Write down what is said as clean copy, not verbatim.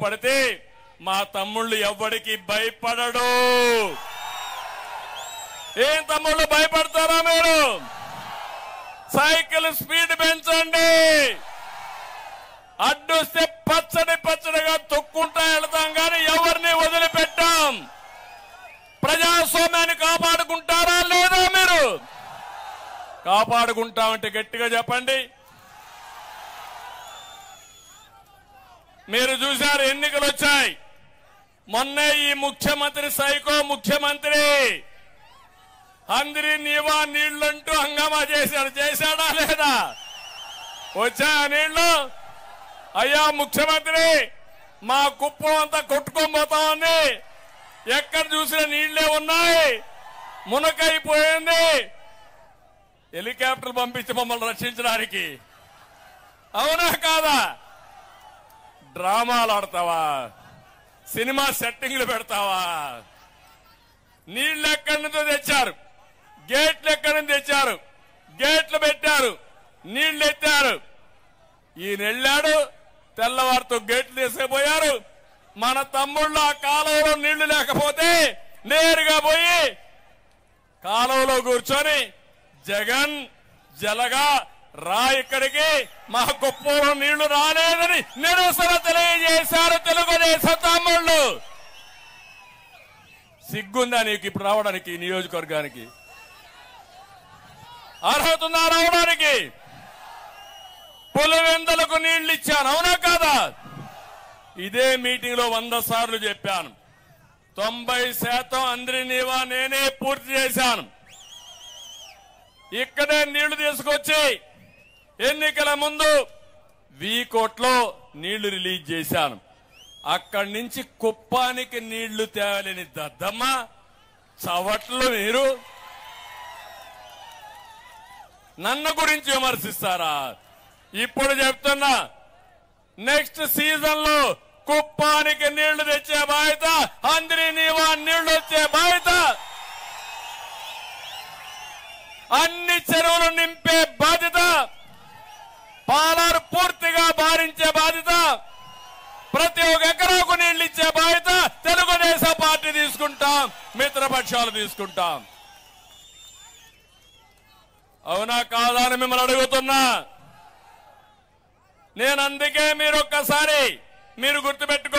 పడితే మా తమ్ముళ్ళు ఎవ్వడికి భయపడడు. ఏం తమ్ముళ్ళు భయపడతారా మీరు? సైకిల్ స్పీడ్ పెంచండి. అడ్డొస్తే పచ్చడి పచ్చడిగా తొక్కుంటా వెళ్తాం కానీ ఎవరిని వదిలిపెట్టాం. ప్రజాస్వామ్యాన్ని కాపాడుకుంటారా లేదా? మీరు కాపాడుకుంటామంటే గట్టిగా చెప్పండి. మీరు చూశారు, ఎన్నికలు వచ్చాయి. మొన్నే ఈ ముఖ్యమంత్రి సైకో ముఖ్యమంత్రి అందరి నీవా నీళ్లంటూ హంగామా చేశాడా లేదా? వచ్చాయా నీళ్లు? అయ్యా ముఖ్యమంత్రి, మా కుప్పం అంతా కొట్టుకోబోతా ఉంది, ఎక్కడ చూసినా నీళ్లే ఉన్నాయి, మునకైపోయింది. హెలికాప్టర్ పంపించి మమ్మల్ని రక్షించడానికి. అవునా కాదా? డ్రామాలు ఆడతావా? సినిమా సెట్టింగ్లు పెడతావా? నీళ్లు ఎక్కడి నుంచో తెచ్చారు, గేట్లు ఎక్కడి నుంచి తెచ్చారు, గేట్లు పెట్టారు, నీళ్లు ఎత్తారు. ఈయన వెళ్ళాడు, తెల్లవారితో గేట్లు తీసుకుపోయారు. మన తమ్ముళ్ళు ఆ కాలువలో నీళ్లు లేకపోతే నేరుగా పోయి కాలువలో కూర్చొని జగన్ జలగా రా, ఇక్కడికి మా కుప్పంలో నీళ్లు రాలేదని నిరసన తెలియజేశారు తెలుగుదేశం తమ్ముళ్ళు. సిగ్గుందా నీకు ఇప్పుడు రావడానికి? నియోజకవర్గానికి అర్హత ఉందా రావడానికి? పులివెందులకు నీళ్లు ఇచ్చాను, అవునా కాదా? ఇదే మీటింగ్ లో 100 సార్లు చెప్పాను. 90% అందరి నీవా నేనే పూర్తి చేశాను. ఇక్కడే నీళ్లు తీసుకొచ్చి ఎన్నికల ముందు వీకోట్లో నీళ్లు రిలీజ్ చేశాను. అక్కడి నుంచి కుప్పానికి నీళ్లు తేవాలని దద్దమ్మ చవట్లు. మీరు నన్ను గురించి విమర్శిస్తారా? ఇప్పుడు చెప్తున్నా, నెక్స్ట్ సీజన్ లో కుప్పానికి నీళ్లు తెచ్చే బాధ్యత, అందరి నీవా నీళ్లు వచ్చే బాధ్యత, అన్ని చెరువులు నింపే బాధ్యత, పాలారు పూర్తిగా భారించే బాధ్యత, ప్రతి ఒక్క ఎకరాకు నీళ్లు ఇచ్చే బాధ్యత తెలుగుదేశం పార్టీ తీసుకుంటాం, మిత్రపక్షాలు తీసుకుంటాం. అవునా కాదా అని మిమ్మల్ని అడుగుతున్నా. నేను అందుకే మీరు ఒక్కసారి మీరు గుర్తుపెట్టుకో.